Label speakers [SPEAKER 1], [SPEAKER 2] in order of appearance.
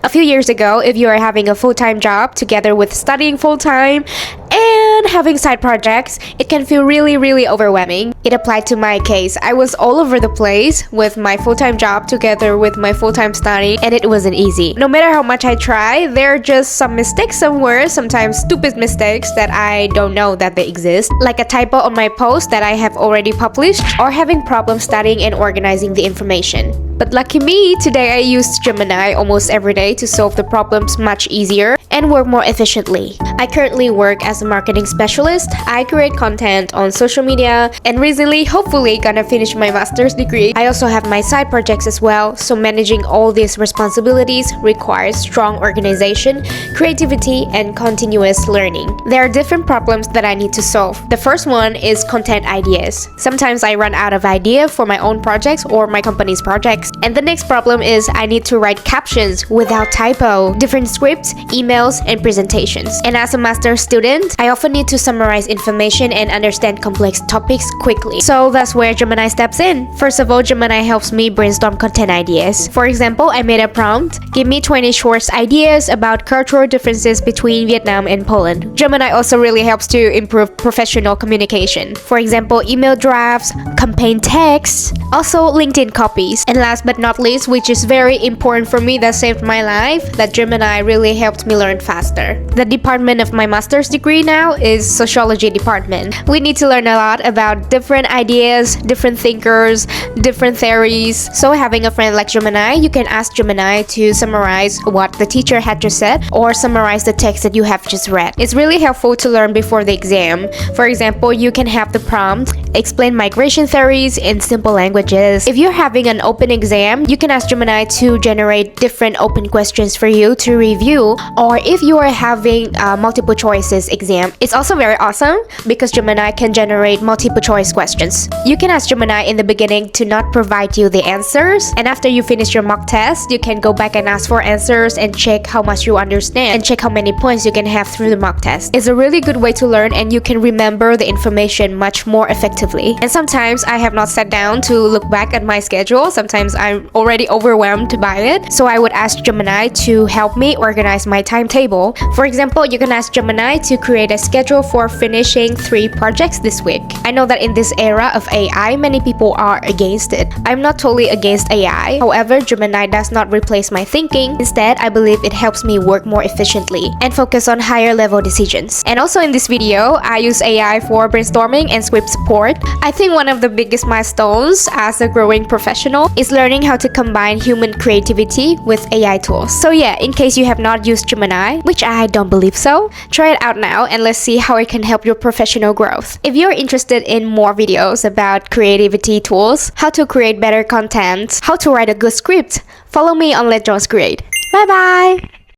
[SPEAKER 1] A few years ago, if you are having a full-time job together with studying full-time and having side projects, it can feel really overwhelming. It applied to my case. I was all over the place with my full-time job together with my full-time study, and it wasn't easy. No matter how much I try, there are just some mistakes somewhere, sometimes stupid mistakes that I don't know that they exist, like a typo on my post that I have already published, or having problems studying and organizing the information. But lucky me, today I used Gemini almost every day to solve the problems much easier and work more efficiently. I currently work as a marketing specialist. I create content on social media and recently, hopefully, gonna finish my master's degree. I also have my side projects as well, so managing all these responsibilities requires strong organization, creativity, and continuous learning. There are different problems that I need to solve. The first one is content ideas. Sometimes I run out of idea for my own projects or my company's projects. And the next problem is I need to write captions without typo, different scripts, emails, and presentations. And as a master's student, I often need to summarize information and understand complex topics quickly. So that's where Gemini steps in. First of all, Gemini helps me brainstorm content ideas. For example, I made a prompt, give me 20 short ideas about cultural differences between Vietnam and Poland. Gemini also really helps to improve professional communication. For example, email drafts, campaign texts, also LinkedIn copies. And last but not least, which is very important for me, that saved my life, that Gemini really helped me learn faster. The department of my master's degree now is sociology department. We need to learn a lot about different ideas, different thinkers, different theories. So having a friend like Gemini, you can ask Gemini to summarize what the teacher had just said or summarize the text that you have just read. It's really helpful to learn before the exam. For example, you can have the prompt, explain migration theories in simple languages. If you're having an open exam, you can ask Gemini to generate different open questions for you to review. Or if you are having a multiple choices exam, it's also very awesome because Gemini can generate multiple choice questions. You can ask Gemini in the beginning to not provide you the answers, and after you finish your mock test, you can go back and ask for answers and check how much you understand and check how many points you can have through the mock test. It's a really good way to learn, and you can remember the information much more effectively. And sometimes I have not sat down to look back at my schedule. Sometimes I'm already overwhelmed by it, so I would ask Gemini to help me organize my timetable. For example, you can ask Gemini to create a schedule for finishing 3 projects this week. I know that in this era of AI, many people are against it. I'm not totally against AI. However, Gemini does not replace my thinking. Instead, I believe it helps me work more efficiently and focus on higher level decisions. And also in this video, I use AI for brainstorming and script support. I think one of the biggest milestones as a growing professional is learning how to combine human creativity with AI tools. So yeah, in case you have not used Gemini, which I don't believe so, try it out now and let's see how it can help your professional growth. If you're interested in more videos about creativity tools, how to create better content, how to write a good script, follow me on Let Jones Create. Bye bye!